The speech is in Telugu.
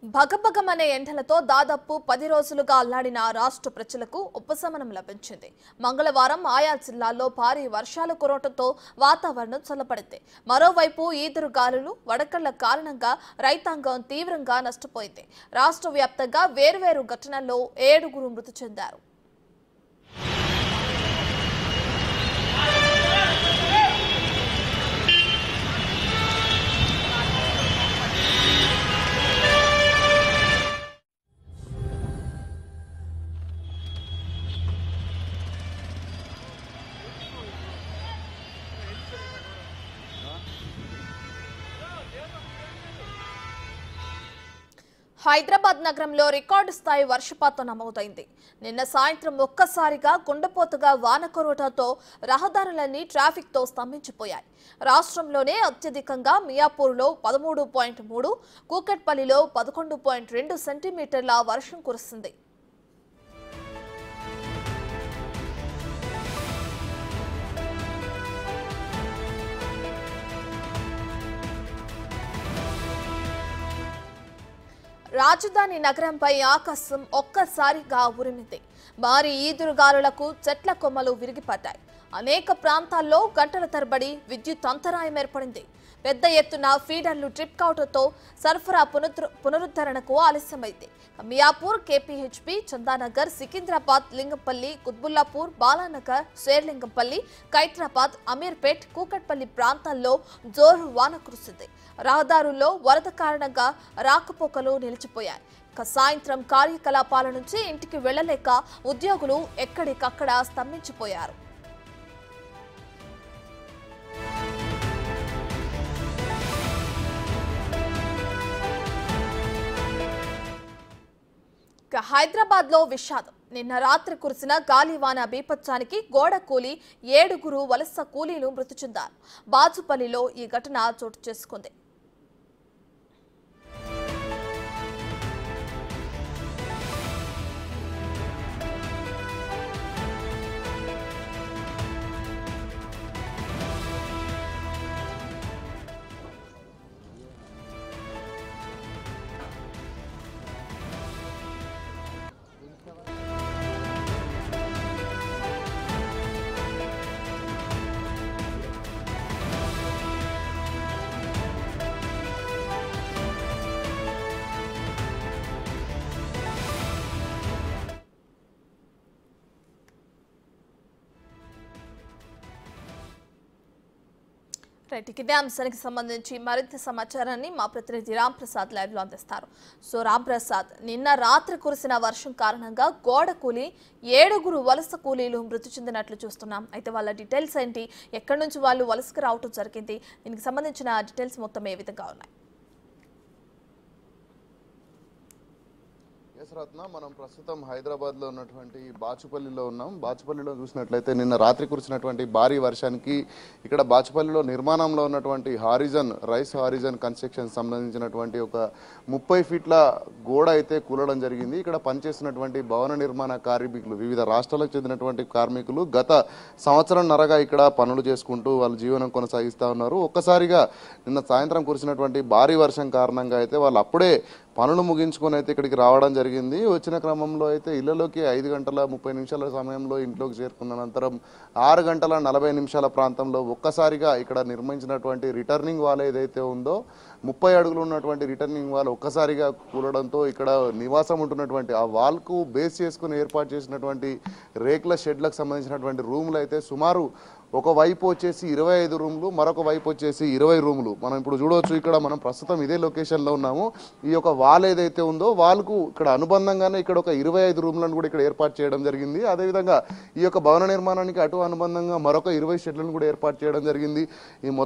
భగభగమనే ఎండలతో దాదాపు 10 రోజులుగా అల్లాడిన రాష్ట్ర ప్రజలకు ఉపశమనం లభించింది. మంగళవారం ఆయా జిల్లాల్లో భారీ వర్షాలు కురవడంతో వాతావరణం చల్లబడింది. మరోవైపు ఈదురుగాలులు, వడగళ్ల కారణంగా రైతాంగం తీవ్రంగా నష్టపోయింది. రాష్ట్ర వ్యాప్తంగా వేర్వేరు ఘటనల్లో 7 మృతి చెందారు. హైదరాబాద్ నగరంలో రికార్డు స్థాయి వర్షపాతం నమోదైంది. నిన్న సాయంత్రం ఒక్కసారిగా గుండెపోతుగా వాన కురవడంతో రహదారులన్నీ ట్రాఫిక్తో స్తంభించిపోయాయి. రాష్ట్రంలోనే అత్యధికంగా మియాపూర్లో 13.3, కూకట్పల్లిలో 11.2 సెంటీమీటర్ల వర్షం కురిసింది. రాజధాని నగరంపై ఆకాశం ఒక్కసారిగా ఉరిమింది. భారీ ఈదురుగాలులకు చెట్ల కొమ్మలు విరిగిపడ్డాయి. అనేక ప్రాంతాల్లో గంటల తరబడి విద్యుత్ అంతరాయం ఏర్పడింది. పెద్ద ఎత్తున ఫీడర్లు ట్రిప్ కావడంతో సరఫరా పునరుద్ధరణకు ఆలస్యమైంది. మియాపూర్, కేపీహెచ్పీ, చందానగర్, సికింద్రాబాద్, లింగంపల్లి, కుత్బుల్లాపూర్, బాలానగర్, షేర్లింగంపల్లి, ఖైరతాబాద్, అమీర్పేట్, కూకట్పల్లి ప్రాంతాల్లో జోరు వాన కురిసింది. రహదారుల్లో వరద కారణంగా రాకపోకలు నిలిచిపోయాయి. సాయంత్రం కార్యకలాపాల నుంచి ఇంటికి వెళ్లలేక ఉద్యోగులు ఎక్కడికక్కడ స్తంభించిపోయారు. హైదరాబాద్ లో విషాదం. నిన్న రాత్రి కురిసిన గాలివాన బీభత్సానికి గోడ కూలి 7 వలస కూలీలు మృతి చెందారు. బాచుపల్లిలో ఈ ఘటన చోటు చేసుకుంది. ఇదే అంశానికి సంబంధించి మరింత సమాచారాన్ని మా ప్రతినిధి రామ్ ప్రసాద్ లైవ్ లో అందిస్తారు. సో రామ్ ప్రసాద్, నిన్న రాత్రి కురిసిన వర్షం కారణంగా గోడ కూలి 7 వలస కూలీలు మృతి చెందినట్లు చూస్తున్నాం. అయితే వాళ్ళ డీటెయిల్స్ ఏంటి, ఎక్కడి నుంచి వాళ్ళు వలసకు రావటం జరిగింది, దీనికి సంబంధించిన డీటెయిల్స్ మొత్తం ఏ విధంగా ఉన్నాయి? రత్న, మనం ప్రస్తుతం హైదరాబాద్ లో ఉన్నటువంటి బాచుపల్లిలో ఉన్నాం. బాచుపల్లిలో చూసినట్లయితే నిన్న రాత్రి కురిసినటువంటి భారీ వర్షానికి ఇక్కడ బాచుపల్లిలో నిర్మాణంలో ఉన్నటువంటి రైస్ హారిజన్ కన్స్ట్రక్షన్ సంబంధించినటువంటి ఒక 30 ఫీట్ల గోడ అయితే కూలడం జరిగింది. ఇక్కడ పనిచేస్తున్నటువంటి భవన నిర్మాణ కార్మికులు, వివిధ రాష్ట్రాలకు చెందినటువంటి కార్మికులు గత సంవత్సరంన్నరగా ఇక్కడ పనులు చేసుకుంటూ వాళ్ళు జీవనం కొనసాగిస్తూ ఉన్నారు. ఒక్కసారిగా నిన్న సాయంత్రం కురిసినటువంటి భారీ వర్షం కారణంగా అయితే వాళ్ళు అప్పుడే పనులు ముగించుకొని అయితే ఇక్కడికి రావడం జరిగింది. వచ్చిన క్రమంలో అయితే ఇళ్లలోకి 5 గంటల 30 నిమిషాల సమయంలో ఇంట్లోకి చేరుకున్న అనంతరం 6 గంటల 40 నిమిషాల ప్రాంతంలో ఒక్కసారిగా ఇక్కడ నిర్మించినటువంటి రిటర్నింగ్ వాల్ ఏదైతే ఉందో 30 అడుగులు ఉన్నటువంటి రిటర్నింగ్ వాల్ ఒక్కసారిగా కూలడంతో ఇక్కడ నివాసం ఉంటున్నటువంటి ఆ వాల్కు బేస్ చేసుకుని ఏర్పాటు చేసినటువంటి రేకుల షెడ్లకు సంబంధించినటువంటి రూములు అయితే సుమారు ఒక వైపు వచ్చేసి 25 రూములు, మరొక వైపు వచ్చేసి 20 రూములు. మనం ఇప్పుడు చూడవచ్చు, ఇక్కడ మనం ప్రస్తుతం ఇదే లొకేషన్లో ఉన్నాము. ఈ యొక్క వాల్ ఏదైతే ఉందో వాల్కు ఇక్కడ అనుబంధంగానే ఇక్కడ ఒక 25 రూములను కూడా ఇక్కడ ఏర్పాటు చేయడం జరిగింది. అదేవిధంగా ఈ యొక్క భవన నిర్మాణానికి అటు అనుబంధంగా మరొక 20 షెడ్లను కూడా ఏర్పాటు చేయడం జరిగింది. ఈ